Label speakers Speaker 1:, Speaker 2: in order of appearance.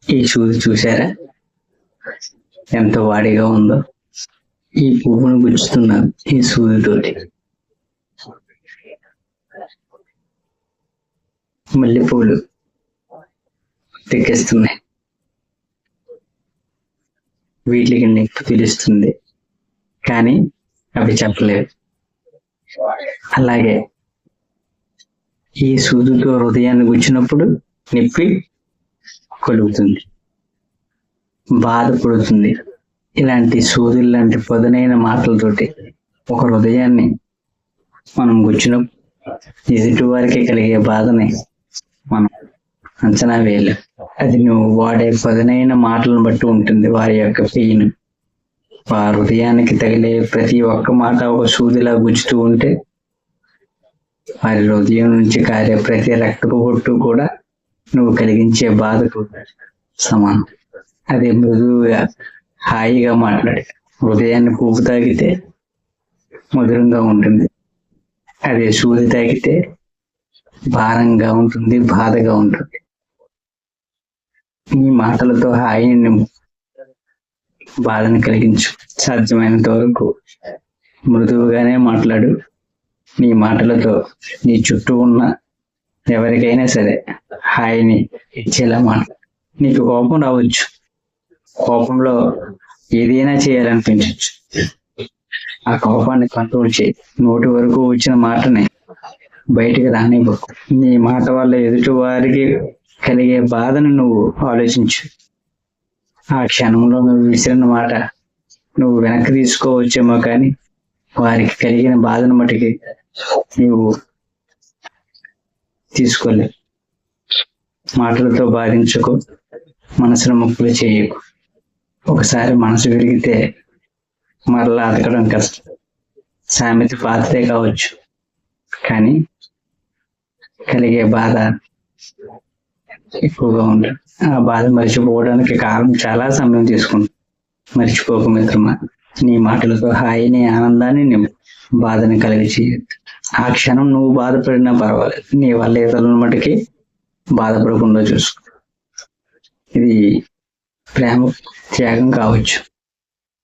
Speaker 1: ఈ సూది చూసారా ఎంత వాడిగా ఉందో. ఈ పువ్వును గుచ్చుతున్నాను ఈ సూదితోటి. మల్లెపూలు తెక్కిస్తున్నాయి, వీటికి నొప్పి తెలుస్తుంది కానీ అవి చెప్పలేవు. అలాగే ఈ సూదితో హృదయాన్ని గుచ్చినప్పుడు నొప్పి కలుగుతుంది, బాధపడుతుంది. ఇలాంటి సూదులు లాంటి పదునైన మాటలతోటి ఒక హృదయాన్ని మనం గుచ్చినప్పుడు ఎదుటి వారికి కలిగే బాధని మనం అంచనా వేయలేం. అది నువ్వు వాడే పదునైన మాటలను బట్టి ఉంటుంది వారి యొక్క పెయిన్. వారి హృదయానికి తగిలే ప్రతి ఒక్క మాట ఒక సూదిలా గుచ్చుతూ ఉంటే వారి హృదయం నుంచి కారే ప్రతి రక్తపు బొట్టు కూడా నువ్వు కలిగించే బాధకు సమానం. అదే మృదువుగా హాయిగా మాట్లాడి హృదయాన్ని పువ్వు తాగితే మధురంగా ఉంటుంది. అదే సూది తాగితే భారంగా ఉంటుంది, బాధగా ఉంటుంది. నీ మాటలతో హాయిని నింపు, బాధను కలిగించు. సాధ్యమైనంత వరకు మృదువుగానే మాట్లాడు. నీ మాటలతో నీ చుట్టూ ఉన్న ఎవరికైనా సరే హాయిని ఇచ్చేలా మాట్లాడు. నీకు కోపం రావచ్చు, కోపంలో ఏదైనా చేయాలనిపించవచ్చు. ఆ కోపాన్ని కంట్రోల్ చేయి. నోటి వరకు వచ్చిన మాటని బయటికి రానివ్వకు. నీ మాట వల్ల ఎదుటి వారికి కలిగే బాధను నువ్వు ఆలోచించు. ఆ క్షణంలో నువ్వు విసిరిన మాట నువ్వు వెనక్కి తీసుకోవచ్చేమో కానీ వారికి కలిగిన బాధను మటుకి నువ్వు తీసుకోలేవు. మాటలతో బాధించకు, మనసును ముప్పులు చేయకు. ఒకసారి మనసు విరిగితే మరలా అతకడం కష్టం. సామెత పాతదే కావచ్చు కానీ కలిగే బాధ ఎక్కువగా ఉంటుంది. ఆ బాధ మర్చిపోవడానికి కాలం చాలా సమయం తీసుకుంటుంది. మర్చిపోకు మిత్రమా. నీ మాటలతో హాయిని, ఆనందాన్ని నింపు, బాధని కలిగి చేయొద్దు. ఆ క్షణం నువ్వు బాధపడినా పర్వాలేదు, నీ వల్ల ఇతరుల మటుకి బాధపడకుండా చూసుకో. ఇది ప్రేమ త్యాగం కావచ్చు.